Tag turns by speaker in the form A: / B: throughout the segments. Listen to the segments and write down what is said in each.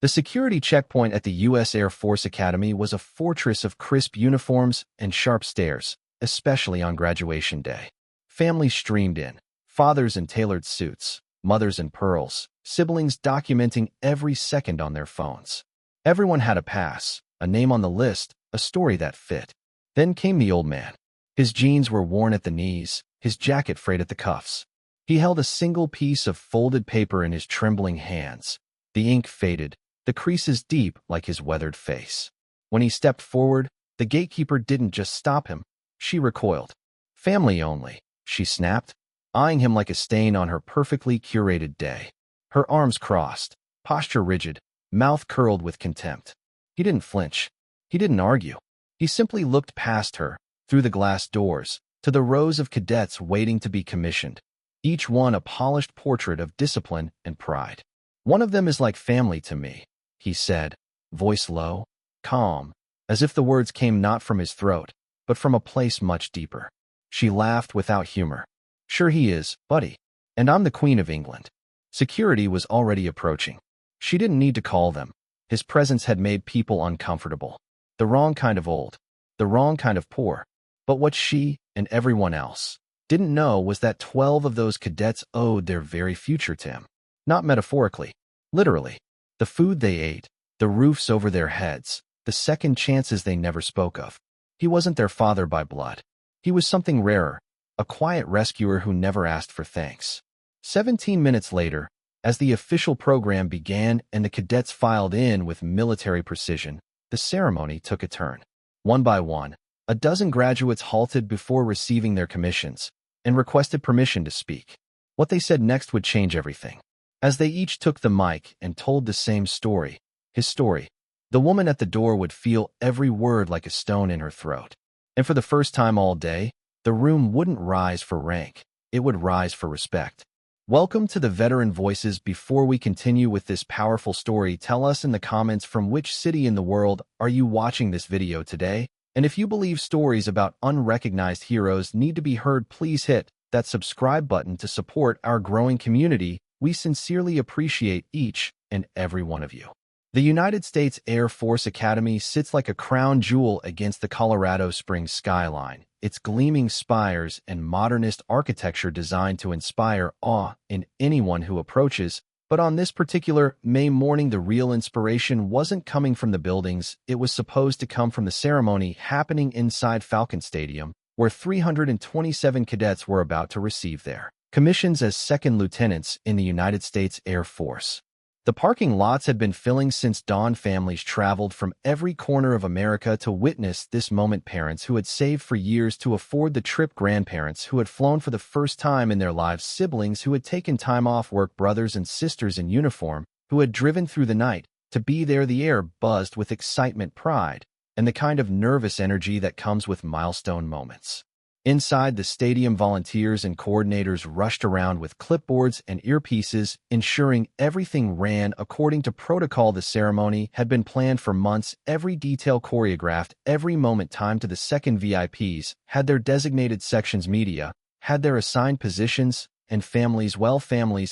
A: The security checkpoint at the U.S. Air Force Academy was a fortress of crisp uniforms and sharp stares, especially on graduation day. Families streamed in, fathers in tailored suits, mothers in pearls, siblings documenting every second on their phones. Everyone had a pass, a name on the list, a story that fit. Then came the old man. His jeans were worn at the knees, his jacket frayed at the cuffs. He held a single piece of folded paper in his trembling hands. The ink faded, the creases deep like his weathered face. When he stepped forward, the gatekeeper didn't just stop him. She recoiled. "Family only," she snapped, eyeing him like a stain on her perfectly curated day. Her arms crossed, posture rigid, mouth curled with contempt. He didn't flinch. He didn't argue. He simply looked past her, through the glass doors, to the rows of cadets waiting to be commissioned, each one a polished portrait of discipline and pride. "One of them is like family to me," he said, voice low, calm, as if the words came not from his throat, but from a place much deeper. She laughed without humor. "Sure he is, buddy. And I'm the Queen of England." Security was already approaching. She didn't need to call them. His presence had made people uncomfortable. The wrong kind of old, the wrong kind of poor. But what she, and everyone else, didn't know was that 12 of those cadets owed their very future to him. Not metaphorically, literally. The food they ate, the roofs over their heads, the second chances they never spoke of. He wasn't their father by blood. He was something rarer, a quiet rescuer who never asked for thanks. 17 minutes later, as the official program began and the cadets filed in with military precision, the ceremony took a turn. One by one, a dozen graduates halted before receiving their commissions and requested permission to speak. What they said next would change everything. As they each took the mic and told the same story, his story, the woman at the door would feel every word like a stone in her throat. And for the first time all day, the room wouldn't rise for rank, it would rise for respect. Welcome to the Veteran Voices. Before we continue with this powerful story, tell us in the comments from which city in the world are you watching this video today? And if you believe stories about unrecognized heroes need to be heard, please hit that subscribe button to support our growing community. We sincerely appreciate each and every one of you. The United States Air Force Academy sits like a crown jewel against the Colorado Springs skyline, its gleaming spires and modernist architecture designed to inspire awe in anyone who approaches. But on this particular May morning, the real inspiration wasn't coming from the buildings. It was supposed to come from the ceremony happening inside Falcon Stadium, where 327 cadets were about to receive their commissions as second lieutenants in the United States Air Force. The parking lots had been filling since dawn. Families traveled from every corner of America to witness this moment. Parents who had saved for years to afford the trip, grandparents who had flown for the first time in their lives, siblings who had taken time off work, brothers and sisters in uniform who had driven through the night to be there. The air buzzed with excitement, pride, and the kind of nervous energy that comes with milestone moments. Inside the stadium, volunteers and coordinators rushed around with clipboards and earpieces, ensuring everything ran according to protocol. The ceremony had been planned for months, every detail choreographed, every moment timed to the second. VIPs had their designated sections, media had their assigned positions, and families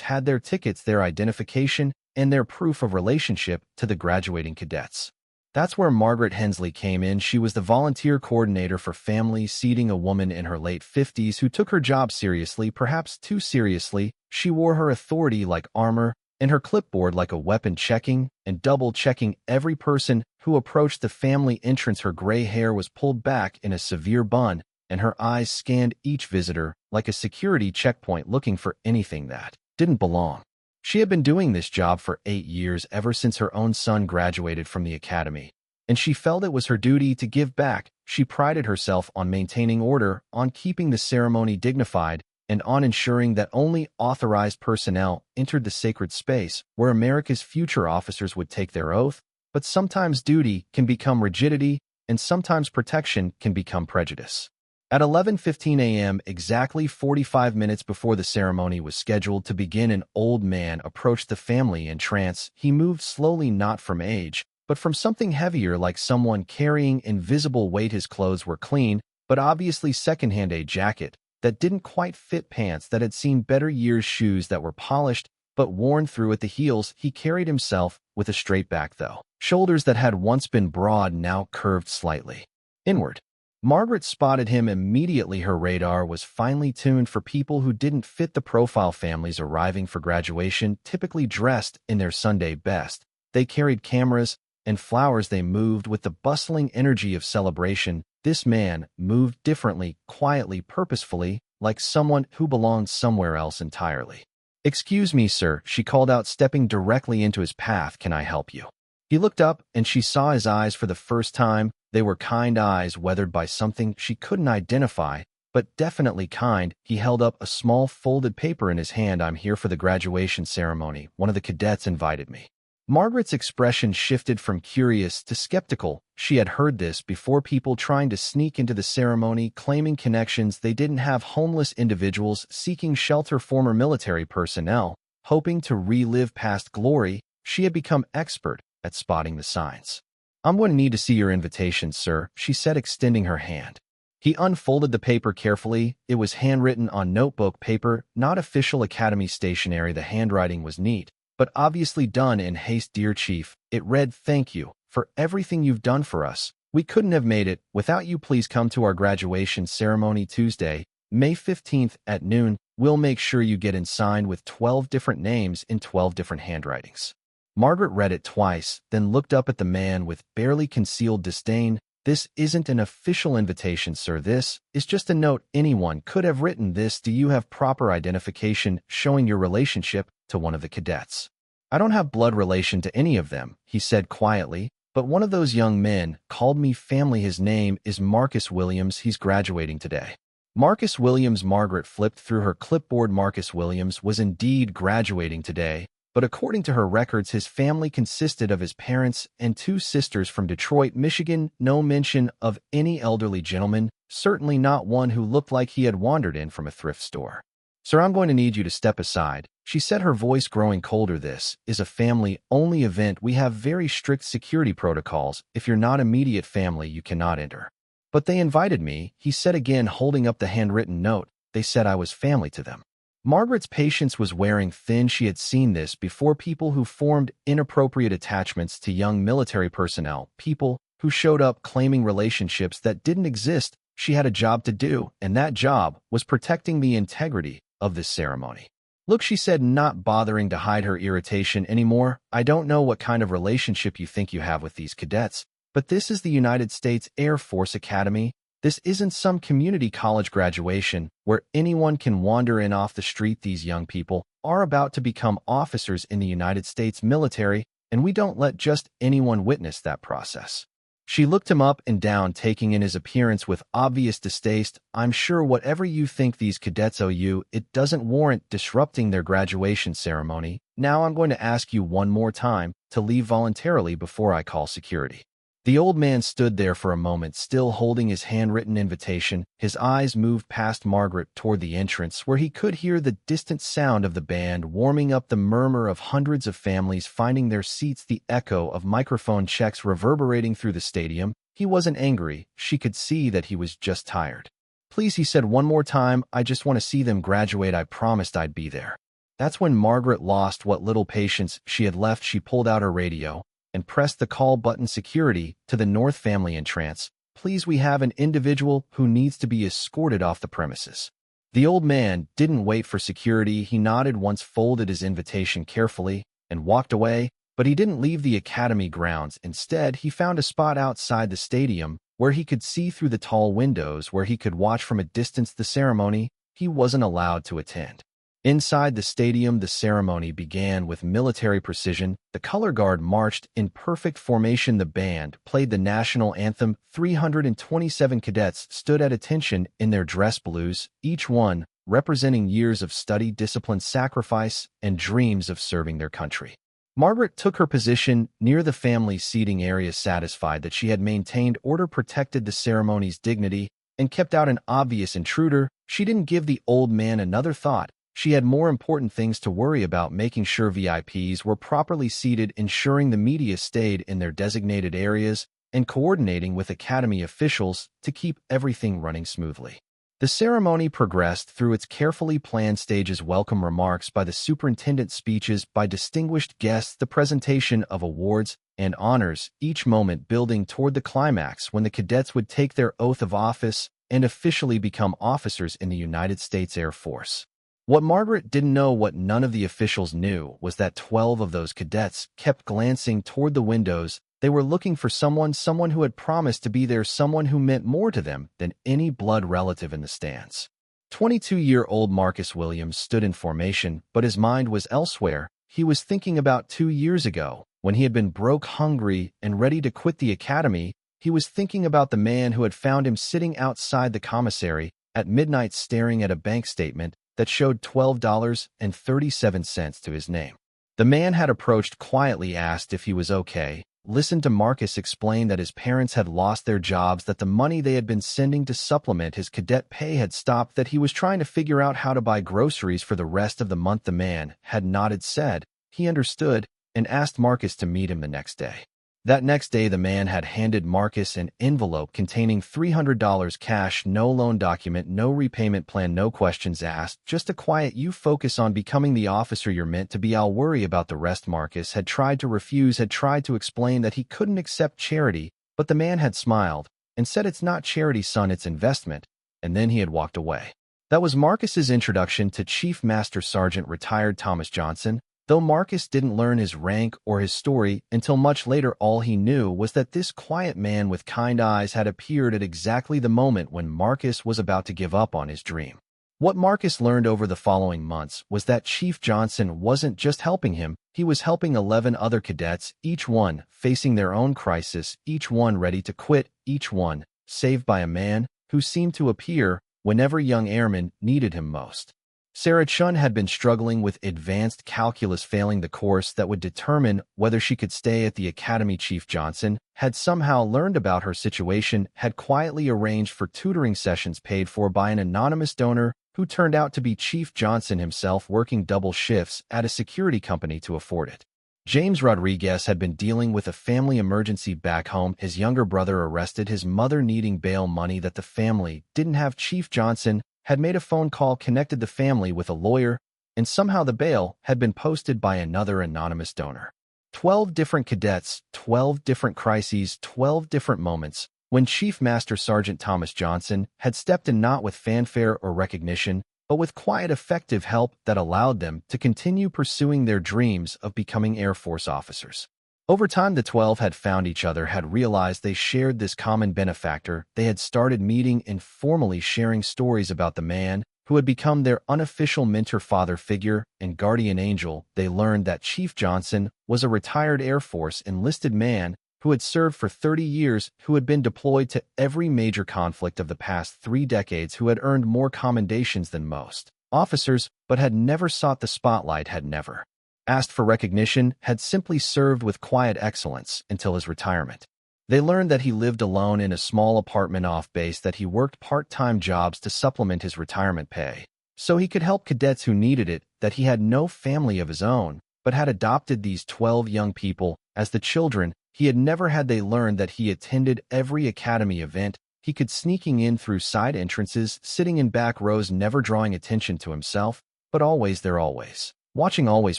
A: had their tickets, their identification, and their proof of relationship to the graduating cadets. That's where Margaret Hensley came in. She was the volunteer coordinator for family seating, a woman in her late 50s who took her job seriously, perhaps too seriously. She wore her authority like armor and her clipboard like a weapon, checking and double-checking every person who approached the family entrance. Her gray hair was pulled back in a severe bun, and her eyes scanned each visitor like a security checkpoint, looking for anything that didn't belong. She had been doing this job for 8 years, ever since her own son graduated from the academy, and she felt it was her duty to give back. She prided herself on maintaining order, on keeping the ceremony dignified, and on ensuring that only authorized personnel entered the sacred space where America's future officers would take their oath. But sometimes duty can become rigidity, and sometimes protection can become prejudice. At 11:15 a.m., exactly 45 minutes before the ceremony was scheduled to begin, an old man approached the family in trance. He moved slowly, not from age, but from something heavier, like someone carrying invisible weight. His clothes were clean, but obviously secondhand, a jacket that didn't quite fit, pants that had seen better years, shoes that were polished, but worn through at the heels. He carried himself with a straight back, though. Shoulders that had once been broad now curved slightly inward. Margaret spotted him immediately. Her radar was finely tuned for people who didn't fit the profile. Families arriving for graduation, typically dressed in their Sunday best. They carried cameras and flowers. They moved with the bustling energy of celebration. This man moved differently, quietly, purposefully, like someone who belonged somewhere else entirely. "Excuse me, sir," she called out, stepping directly into his path. "Can I help you?" He looked up, and she saw his eyes for the first time. They were kind eyes, weathered by something she couldn't identify, but definitely kind. He held up a small folded paper in his hand. "I'm here for the graduation ceremony. One of the cadets invited me." Margaret's expression shifted from curious to skeptical. She had heard this before, people trying to sneak into the ceremony, claiming connections they didn't have, homeless individuals seeking shelter, former military personnel, hoping to relive past glory. She had become expert at spotting the signs. "I'm going to need to see your invitation, sir," she said, extending her hand. He unfolded the paper carefully. It was handwritten on notebook paper, not official academy stationery. The handwriting was neat, but obviously done in haste. "Dear Chief," it read, "thank you for everything you've done for us. We couldn't have made it without you. Please come to our graduation ceremony Tuesday, May 15th at noon. We'll make sure you get in signed with 12 different names in 12 different handwritings." Margaret read it twice, then looked up at the man with barely concealed disdain. "This isn't an official invitation, sir. This is just a note. Anyone could have written this. Do you have proper identification showing your relationship to one of the cadets?" "I don't have blood relation to any of them," he said quietly, "but one of those young men called me family. His name is Marcus Williams. He's graduating today." Marcus Williams. Margaret flipped through her clipboard. Marcus Williams was indeed graduating today, but according to her records, his family consisted of his parents and two sisters from Detroit, Michigan. No mention of any elderly gentleman, certainly not one who looked like he had wandered in from a thrift store. "Sir, I'm going to need you to step aside," she said, her voice growing colder. "This is a family-only event. We have very strict security protocols. If you're not immediate family, you cannot enter." "But they invited me," he said again, holding up the handwritten note. "They said I was family to them." Margaret's patience was wearing thin. She had seen this before, people who formed inappropriate attachments to young military personnel, people who showed up claiming relationships that didn't exist. She had a job to do, and that job was protecting the integrity of this ceremony. "Look," she said, not bothering to hide her irritation anymore, "I don't know what kind of relationship you think you have with these cadets, but this is the United States Air Force Academy. This isn't some community college graduation where anyone can wander in off the street. These young people are about to become officers in the United States military, and we don't let just anyone witness that process." She looked him up and down, taking in his appearance with obvious distaste. "I'm sure whatever you think these cadets owe you, it doesn't warrant disrupting their graduation ceremony. Now I'm going to ask you one more time to leave voluntarily before I call security." The old man stood there for a moment, still holding his handwritten invitation. His eyes moved past Margaret toward the entrance, where he could hear the distant sound of the band warming up, the murmur of hundreds of families finding their seats, the echo of microphone checks reverberating through the stadium. He wasn't angry. She could see that he was just tired. "Please," he said one more time, "I just want to see them graduate. I promised I'd be there." That's when Margaret lost what little patience she had left. She pulled out her radio and pressed the call button. "Security to the North family entrance. Please, we have an individual who needs to be escorted off the premises." The old man didn't wait for security. He nodded once, folded his invitation carefully, and walked away, but he didn't leave the academy grounds. Instead, he found a spot outside the stadium where he could see through the tall windows, where he could watch from a distance the ceremony he wasn't allowed to attend. Inside the stadium, the ceremony began with military precision. The color guard marched in perfect formation. The band played the national anthem. 327 cadets stood at attention in their dress blues, each one representing years of study, discipline, sacrifice, and dreams of serving their country. Margaret took her position near the family seating area, satisfied that she had maintained order, protected the ceremony's dignity, and kept out an obvious intruder. She didn't give the old man another thought. She had more important things to worry about: making sure VIPs were properly seated, ensuring the media stayed in their designated areas, and coordinating with academy officials to keep everything running smoothly. The ceremony progressed through its carefully planned stages: welcome remarks by the superintendent, speeches by distinguished guests, the presentation of awards and honors, each moment building toward the climax when the cadets would take their oath of office and officially become officers in the United States Air Force. What Margaret didn't know, what none of the officials knew, was that 12 of those cadets kept glancing toward the windows. They were looking for someone who had promised to be there, someone who meant more to them than any blood relative in the stands. 22-year-old Marcus Williams stood in formation, but his mind was elsewhere. He was thinking about 2 years ago, when he had been broke, hungry, and ready to quit the academy. He was thinking about the man who had found him sitting outside the commissary at midnight staring at a bank statement that showed $12.37 to his name. The man had approached quietly, asked if he was okay, listened to Marcus explain that his parents had lost their jobs, that the money they had been sending to supplement his cadet pay had stopped, that he was trying to figure out how to buy groceries for the rest of the month. The man had nodded, said he understood, and asked Marcus to meet him the next day. That next day, the man had handed Marcus an envelope containing $300 cash, no loan document, no repayment plan, no questions asked, just a quiet, "You focus on becoming the officer you're meant to be. I'll worry about the rest." Marcus had tried to refuse, had tried to explain that he couldn't accept charity, but the man had smiled and said, "It's not charity, son, it's investment," and then he had walked away. That was Marcus's introduction to Chief Master Sergeant retired Thomas Johnson. Though Marcus didn't learn his rank or his story until much later, all he knew was that this quiet man with kind eyes had appeared at exactly the moment when Marcus was about to give up on his dream. What Marcus learned over the following months was that Chief Johnson wasn't just helping him, he was helping 11 other cadets, each one facing their own crisis, each one ready to quit, each one saved by a man who seemed to appear whenever young airmen needed him most. Sarah Chun had been struggling with advanced calculus, failing the course that would determine whether she could stay at the academy. Chief Johnson had somehow learned about her situation, had quietly arranged for tutoring sessions paid for by an anonymous donor who turned out to be Chief Johnson himself, working double shifts at a security company to afford it. James Rodriguez had been dealing with a family emergency back home, his younger brother arrested, his mother needing bail money that the family didn't have. Chief Johnson had made a phone call, connected the family with a lawyer, and somehow the bail had been posted by another anonymous donor. 12 different cadets, 12 different crises, 12 different moments when Chief Master Sergeant Thomas Johnson had stepped in, not with fanfare or recognition, but with quiet, effective help that allowed them to continue pursuing their dreams of becoming Air Force officers. Over time, the 12 had found each other, had realized they shared this common benefactor. They had started meeting, informally sharing stories about the man who had become their unofficial mentor, father figure, and guardian angel. They learned that Chief Johnson was a retired Air Force enlisted man who had served for 30 years, who had been deployed to every major conflict of the past 3 decades, who had earned more commendations than most officers, but had never sought the spotlight, had never asked for recognition, had simply served with quiet excellence until his retirement. They learned that he lived alone in a small apartment off base, that he worked part-time jobs to supplement his retirement pay so he could help cadets who needed it, that he had no family of his own, but had adopted these 12 young people as the children he had never had. They learned that he attended every academy event, he could sneaking in through side entrances, sitting in back rows, never drawing attention to himself, but always there, always watching, always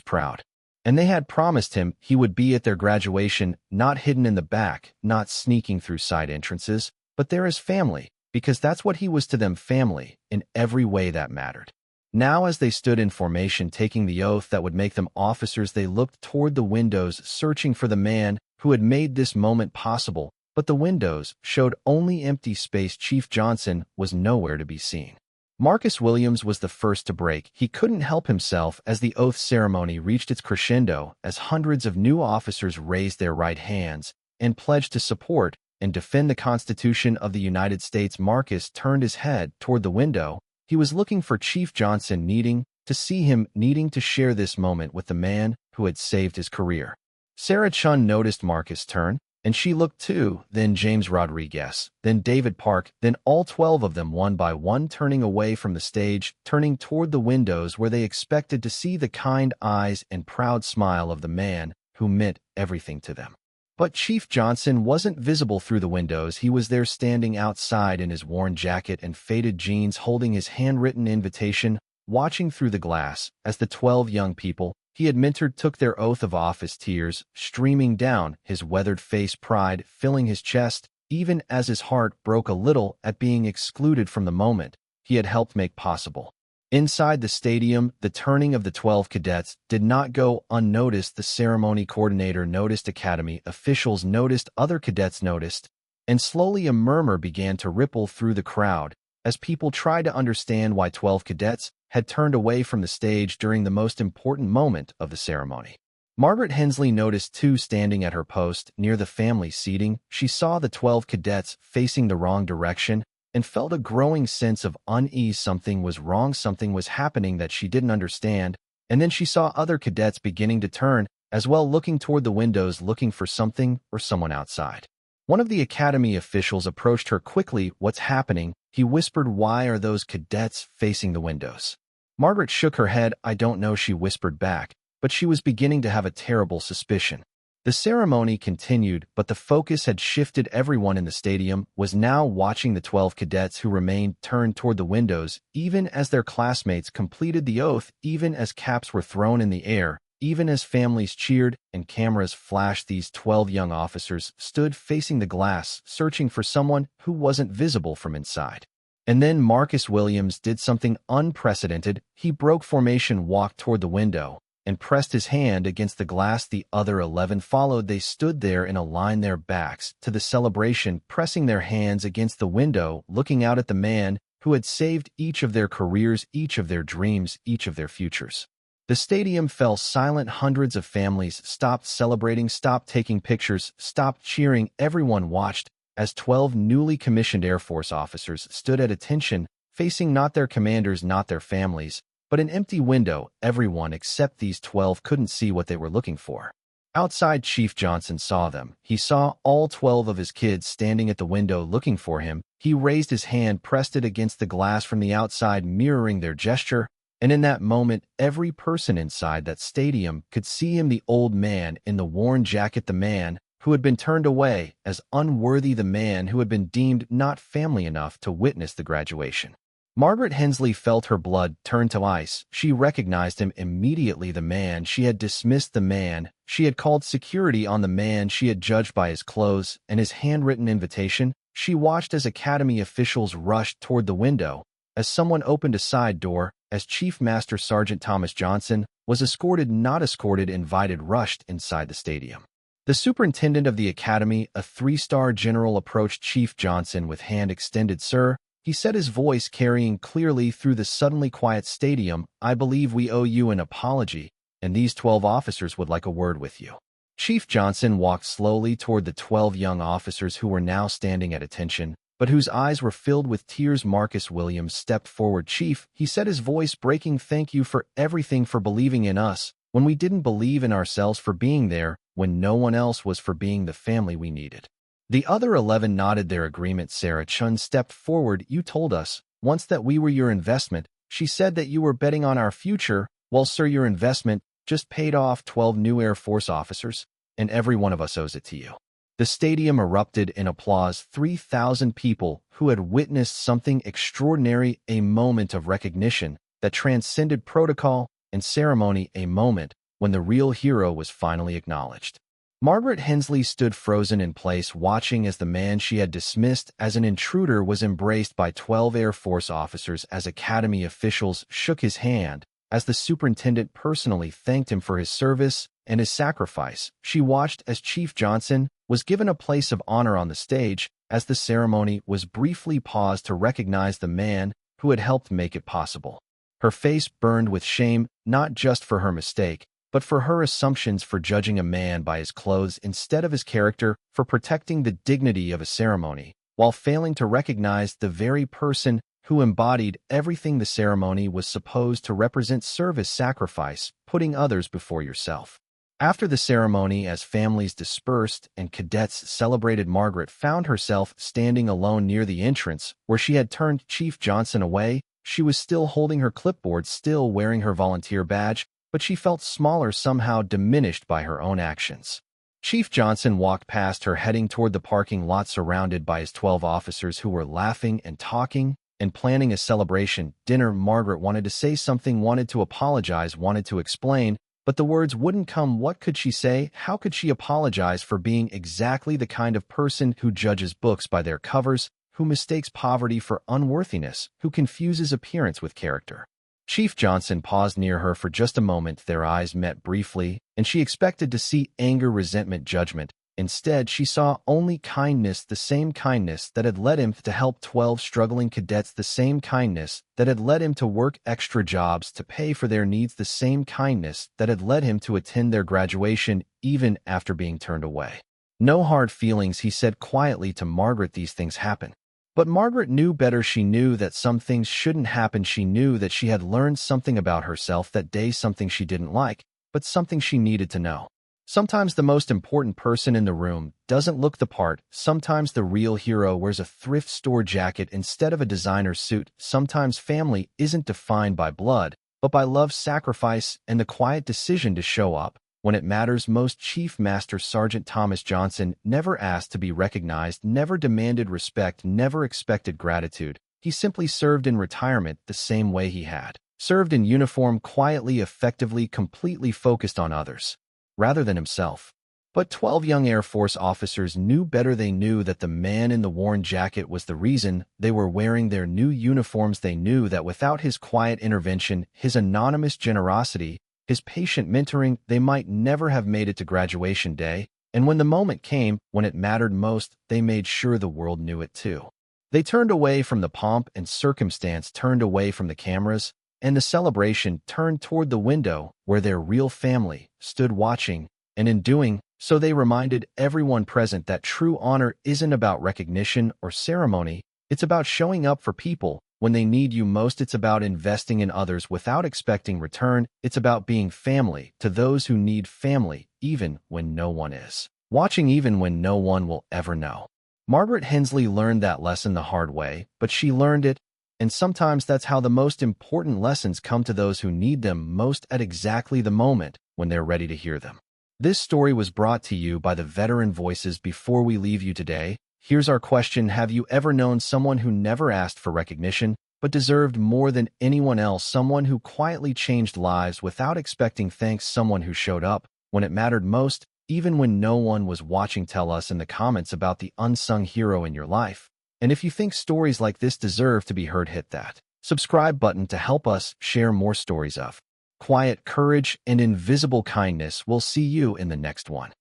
A: proud. And they had promised him he would be at their graduation, not hidden in the back, not sneaking through side entrances, but there as family, because that's what he was to them, family, in every way that mattered. Now, as they stood in formation taking the oath that would make them officers, they looked toward the windows, searching for the man who had made this moment possible, but the windows showed only empty space. Chief Johnson was nowhere to be seen. Marcus Williams was the first to break. He couldn't help himself as the oath ceremony reached its crescendo, as hundreds of new officers raised their right hands and pledged to support and defend the Constitution of the United States. Marcus turned his head toward the window. He was looking for Chief Johnson, needing to see him, needing to share this moment with the man who had saved his career. Sarah Chun noticed Marcus turn, and she looked too, then James Rodriguez, then David Park, then all 12 of them one by one turning away from the stage, turning toward the windows where they expected to see the kind eyes and proud smile of the man who meant everything to them. But Chief Johnson wasn't visible through the windows. He was there standing outside in his worn jacket and faded jeans, holding his handwritten invitation, watching through the glass as the 12 young people he had mentored took their oath of office, tears streaming down his weathered face, pride filling his chest, even as his heart broke a little at being excluded from the moment he had helped make possible. Inside the stadium, the turning of the 12 cadets did not go unnoticed. The ceremony coordinator noticed, academy officials noticed, other cadets noticed, and slowly a murmur began to ripple through the crowd as people tried to understand why 12 cadets had turned away from the stage during the most important moment of the ceremony. Margaret Hensley noticed two standing at her post near the family seating. She saw the 12 cadets facing the wrong direction and felt a growing sense of unease. Something was wrong, something was happening that she didn't understand, and then she saw other cadets beginning to turn as well, looking toward the windows, looking for something or someone outside. One of the academy officials approached her quickly. "What's happening?" he whispered. "Why are those cadets facing the windows?" Margaret shook her head. "I don't know," she whispered back, but she was beginning to have a terrible suspicion. The ceremony continued, but the focus had shifted. Everyone in the stadium was now watching the 12 cadets who remained turned toward the windows, even as their classmates completed the oath, even as caps were thrown in the air, even as families cheered and cameras flashed. These 12 young officers stood facing the glass, searching for someone who wasn't visible from inside. And then Marcus Williams did something unprecedented. He broke formation, walked toward the window, and pressed his hand against the glass. The other 11 followed. They stood there in a line, their backs to the celebration, pressing their hands against the window, looking out at the man who had saved each of their careers, each of their dreams, each of their futures. The stadium fell silent. Hundreds of families stopped celebrating, stopped taking pictures, stopped cheering. Everyone watched as 12 newly commissioned Air Force officers stood at attention, facing not their commanders, not their families, but an empty window. Everyone except these 12 couldn't see what they were looking for. Outside, Chief Johnson saw them. He saw all 12 of his kids standing at the window looking for him. He raised his hand, pressed it against the glass from the outside, mirroring their gesture, and in that moment, every person inside that stadium could see him, the old man in the worn jacket, the man who had been turned away as unworthy, the man who had been deemed not family enough to witness the graduation. Margaret Hensley felt her blood turn to ice. She recognized him immediately, the man she had dismissed, the man she had called security on, the man she had judged by his clothes and his handwritten invitation. She watched as academy officials rushed toward the window, as someone opened a side door, as Chief Master Sergeant Thomas Johnson was escorted, not escorted, invited, rushed inside the stadium. The superintendent of the academy, a 3-star general, approached Chief Johnson with hand extended. "Sir," he said, his voice carrying clearly through the suddenly quiet stadium, "I believe we owe you an apology, and these 12 officers would like a word with you." Chief Johnson walked slowly toward the 12 young officers who were now standing at attention, but whose eyes were filled with tears. Marcus Williams stepped forward. "Chief," he said, his voice breaking, "thank you for everything, for believing in us when we didn't believe in ourselves, for being there when no one else was, for being the family we needed." The other 11 nodded their agreement. Sarah Chun stepped forward. "You told us once that we were your investment." She said, "that you were betting on our future. Well, sir, your investment just paid off 12 new Air Force officers, and every one of us owes it to you." The stadium erupted in applause. 3,000 people who had witnessed something extraordinary, a moment of recognition that transcended protocol and ceremony, a moment when the real hero was finally acknowledged. Margaret Hensley stood frozen in place, watching as the man she had dismissed as an intruder was embraced by 12 Air Force officers, as academy officials shook his hand, as the superintendent personally thanked him for his service and his sacrifice. She watched as Chief Johnson was given a place of honor on the stage, as the ceremony was briefly paused to recognize the man who had helped make it possible. Her face burned with shame, not just for her mistake, but for her assumptions, for judging a man by his clothes instead of his character, for protecting the dignity of a ceremony, while failing to recognize the very person who embodied everything the ceremony was supposed to represent: service, sacrifice, putting others before yourself. After the ceremony, as families dispersed and cadets celebrated, Margaret found herself standing alone near the entrance where she had turned Chief Johnson away. She was still holding her clipboard, still wearing her volunteer badge, but she felt smaller, somehow diminished by her own actions. Chief Johnson walked past her, heading toward the parking lot surrounded by his 12 officers who were laughing and talking and planning a celebration dinner. Margaret wanted to say something, wanted to apologize, wanted to explain, but the words wouldn't come. What could she say? How could she apologize for being exactly the kind of person who judges books by their covers, who mistakes poverty for unworthiness, who confuses appearance with character? Chief Johnson paused near her for just a moment. Their eyes met briefly, and she expected to see anger, resentment, judgment. Instead, she saw only kindness, the same kindness that had led him to help 12 struggling cadets, the same kindness that had led him to work extra jobs to pay for their needs, the same kindness that had led him to attend their graduation even after being turned away. No hard feelings, he said quietly to Margaret. These things happen. But Margaret knew better. She knew that some things shouldn't happen. She knew that she had learned something about herself that day, something she didn't like, but something she needed to know. Sometimes the most important person in the room doesn't look the part. Sometimes the real hero wears a thrift store jacket instead of a designer suit. Sometimes family isn't defined by blood, but by love, sacrifice, and the quiet decision to show up when it matters most. Chief Master Sergeant Thomas Johnson never asked to be recognized, never demanded respect, never expected gratitude. He simply served in retirement the same way he had served in uniform, quietly, effectively, completely focused on others rather than himself. But 12 young Air Force officers knew better. They knew that the man in the worn jacket was the reason they were wearing their new uniforms. They knew that without his quiet intervention, his anonymous generosity, his patient mentoring, they might never have made it to graduation day. And when the moment came, when it mattered most, they made sure the world knew it too. They turned away from the pomp and circumstance, turned away from the cameras, and the celebration, turned toward the window where their real family stood watching, and in doing so they reminded everyone present that true honor isn't about recognition or ceremony. It's about showing up for people when they need you most. It's about investing in others without expecting return. It's about being family to those who need family, even when no one is watching, even when no one will ever know. Margaret Hensley learned that lesson the hard way, but she learned it. And sometimes that's how the most important lessons come, to those who need them most at exactly the moment when they're ready to hear them. This story was brought to you by the Veteran Voices. Before we leave you today, here's our question. Have you ever known someone who never asked for recognition, but deserved more than anyone else? Someone who quietly changed lives without expecting thanks? Someone who showed up when it mattered most, even when no one was watching? Tell us in the comments about the unsung hero in your life. And if you think stories like this deserve to be heard, hit that subscribe button to help us share more stories of quiet courage and invisible kindness. We'll see you in the next one.